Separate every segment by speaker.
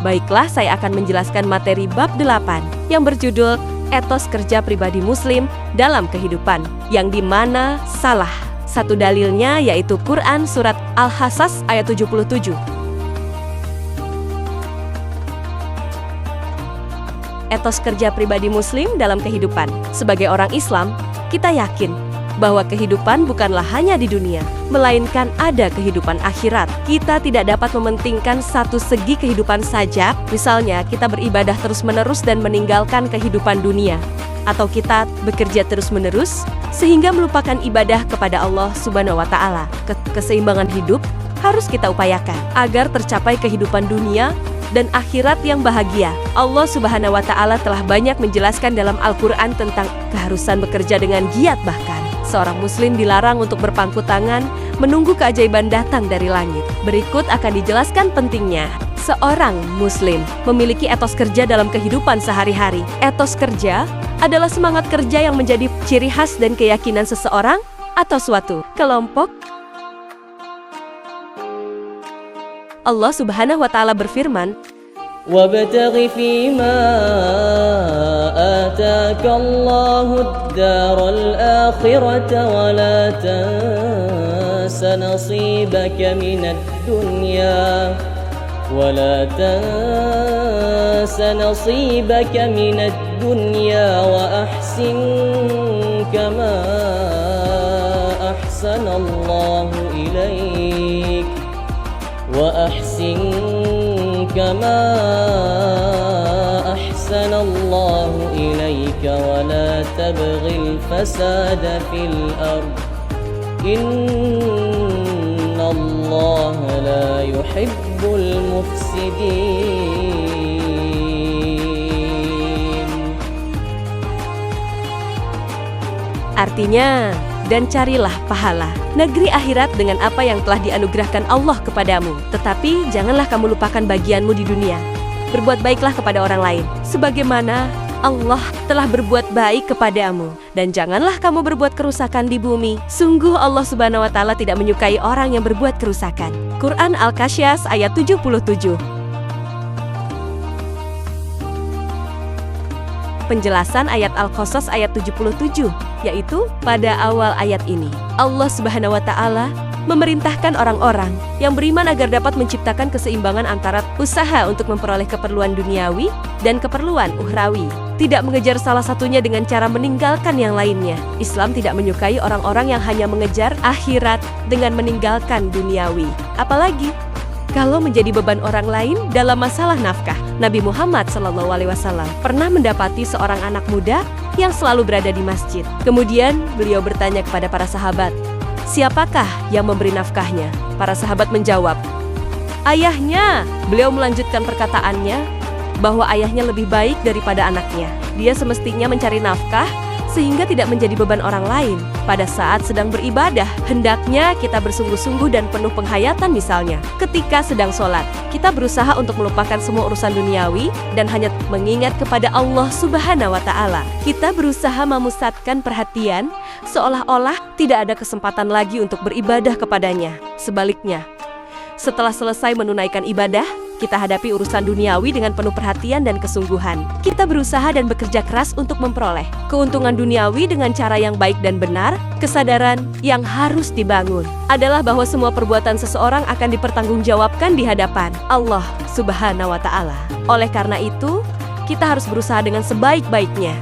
Speaker 1: Baiklah, saya akan menjelaskan materi bab 8 yang berjudul Etos Kerja Pribadi Muslim dalam Kehidupan, yang dimana salah. Satu dalilnya yaitu Quran Surat Al-Hasas ayat 77. Etos kerja pribadi Muslim dalam kehidupan. Sebagai orang Islam, kita yakin bahwa kehidupan bukanlah hanya di dunia, melainkan ada kehidupan akhirat. Kita tidak dapat mementingkan satu segi kehidupan saja, misalnya kita beribadah terus-menerus dan meninggalkan kehidupan dunia, atau kita bekerja terus-menerus sehingga melupakan ibadah kepada Allah Subhanahu wa Ta'ala. Keseimbangan hidup harus kita upayakan agar tercapai kehidupan dunia dan akhirat yang bahagia. Allah Subhanahu wa Ta'ala telah banyak menjelaskan dalam Al-Quran tentang keharusan bekerja dengan giat. Bahkan seorang muslim dilarang untuk berpangku tangan menunggu keajaiban datang dari langit. Berikut akan dijelaskan pentingnya seorang muslim memiliki etos kerja dalam kehidupan sehari-hari. Etos kerja adalah semangat kerja yang menjadi ciri khas dan keyakinan seseorang atau suatu kelompok. Allah Subhanahu wa Ta'ala berfirman,
Speaker 2: وَابْتَغِ فِيمَا آتَاكَ اللَّهُ الدَّارَ الْآخِرَةَ وَلَا تَنْسَ نَصِيبَكَ مِنَ الدُّنْيا وَأَحْسِنْ كَمَا أَحْسَنَ اللَّهُ إِلَيْكَ ولا تبغ الفساد في الأرض إن الله لا يحب المفسدين.
Speaker 1: Artinya, dan carilah pahala negeri akhirat dengan apa yang telah dianugerahkan Allah kepadamu. Tetapi janganlah kamu lupakan bagianmu di dunia. Berbuat baiklah kepada orang lain, sebagaimana Allah telah berbuat baik kepadamu. Dan janganlah kamu berbuat kerusakan di bumi. Sungguh Allah Subhanahu wa Ta'ala tidak menyukai orang yang berbuat kerusakan. Quran Al-Qasyas ayat 77. Penjelasan ayat Al-Qasas ayat 77, yaitu pada awal ayat ini Allah Subhanahu wa Ta'ala memerintahkan orang-orang yang beriman agar dapat menciptakan keseimbangan antara usaha untuk memperoleh keperluan duniawi dan keperluan ukhrawi, tidak mengejar salah satunya dengan cara meninggalkan yang lainnya. Islam tidak menyukai orang-orang yang hanya mengejar akhirat dengan meninggalkan duniawi, apalagi kalau menjadi beban orang lain dalam masalah nafkah. Nabi Muhammad SAW pernah mendapati seorang anak muda yang selalu berada di masjid. Kemudian beliau bertanya kepada para sahabat, siapakah yang memberi nafkahnya? Para sahabat menjawab, ayahnya. Beliau melanjutkan perkataannya bahwa ayahnya lebih baik daripada anaknya. Dia semestinya mencari nafkah sehingga tidak menjadi beban orang lain. Pada saat sedang beribadah, hendaknya kita bersungguh-sungguh dan penuh penghayatan. Misalnya, ketika sedang sholat, kita berusaha untuk melupakan semua urusan duniawi dan hanya mengingat kepada Allah Subhanahu wa Ta'ala. Kita berusaha memusatkan perhatian seolah-olah tidak ada kesempatan lagi untuk beribadah kepadanya. Sebaliknya, setelah selesai menunaikan ibadah, kita hadapi urusan duniawi dengan penuh perhatian dan kesungguhan. Kita berusaha dan bekerja keras untuk memperoleh keuntungan duniawi dengan cara yang baik dan benar. Kesadaran yang harus dibangun adalah bahwa semua perbuatan seseorang akan dipertanggungjawabkan di hadapan Allah Subhanahu wa Ta'ala. Oleh karena itu, kita harus berusaha dengan sebaik-baiknya.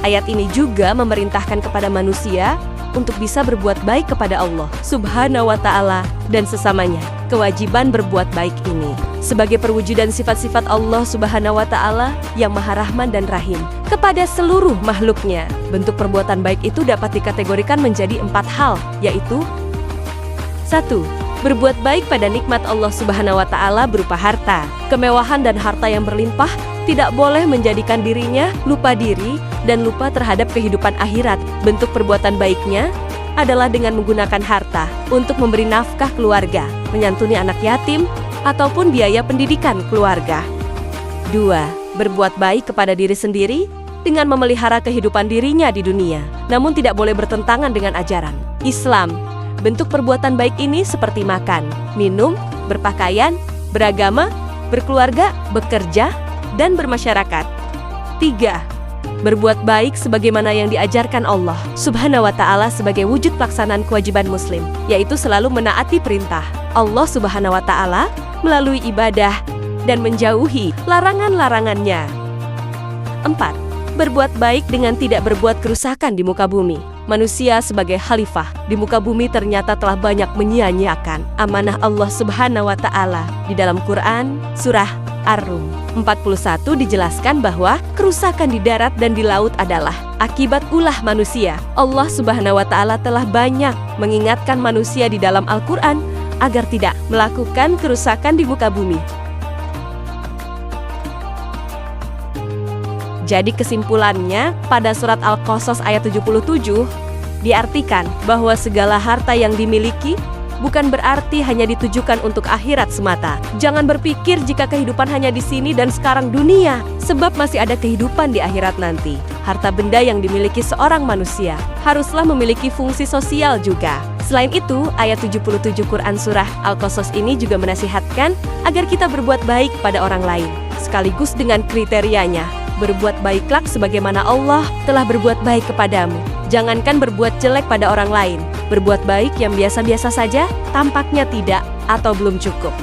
Speaker 1: Ayat ini juga memerintahkan kepada manusia untuk bisa berbuat baik kepada Allah Subhanahu wa Ta'ala dan sesamanya. Kewajiban berbuat baik ini sebagai perwujudan sifat-sifat Allah Subhanahu wa Ta'ala yang Maha Rahman dan Rahim kepada seluruh makhluknya. Bentuk perbuatan baik itu dapat dikategorikan menjadi 4 hal, yaitu 1. Berbuat baik pada nikmat Allah Subhanahu wa Ta'ala berupa harta. Kemewahan dan harta yang berlimpah tidak boleh menjadikan dirinya lupa diri dan lupa terhadap kehidupan akhirat. Bentuk perbuatan baiknya adalah dengan menggunakan harta untuk memberi nafkah keluarga, menyantuni anak yatim, ataupun biaya pendidikan keluarga. 2. Berbuat baik kepada diri sendiri dengan memelihara kehidupan dirinya di dunia, namun tidak boleh bertentangan dengan ajaran Islam. Bentuk perbuatan baik ini seperti makan, minum, berpakaian, beragama, berkeluarga, bekerja, dan bermasyarakat. 3. Berbuat baik sebagaimana yang diajarkan Allah Subhanahu wa Ta'ala sebagai wujud pelaksanaan kewajiban Muslim, yaitu selalu menaati perintah Allah Subhanahu wa Ta'ala melalui ibadah dan menjauhi larangan-larangannya. 4. Berbuat baik dengan tidak berbuat kerusakan di muka bumi. Manusia sebagai khalifah di muka bumi ternyata telah banyak menyia-nyiakan amanah Allah Subhanahu wa Ta'ala. Di dalam Quran, surah Ar-Rum 41 dijelaskan bahwa kerusakan di darat dan di laut adalah akibat ulah manusia. Allah Subhanahu wa Ta'ala telah banyak mengingatkan manusia di dalam Al-Quran agar tidak melakukan kerusakan di muka bumi. Jadi kesimpulannya, pada surat Al-Qasas ayat 77 diartikan bahwa segala harta yang dimiliki bukan berarti hanya ditujukan untuk akhirat semata. Jangan berpikir jika kehidupan hanya di sini dan sekarang dunia, sebab masih ada kehidupan di akhirat nanti. Harta benda yang dimiliki seorang manusia haruslah memiliki fungsi sosial juga. Selain itu, ayat 77 Quran surah Al-Qasas ini juga menasihatkan agar kita berbuat baik pada orang lain, sekaligus dengan kriterianya. Berbuat baiklah sebagaimana Allah telah berbuat baik kepadamu. Jangankan berbuat jelek pada orang lain. Berbuat baik yang biasa-biasa saja, tampaknya tidak atau belum cukup.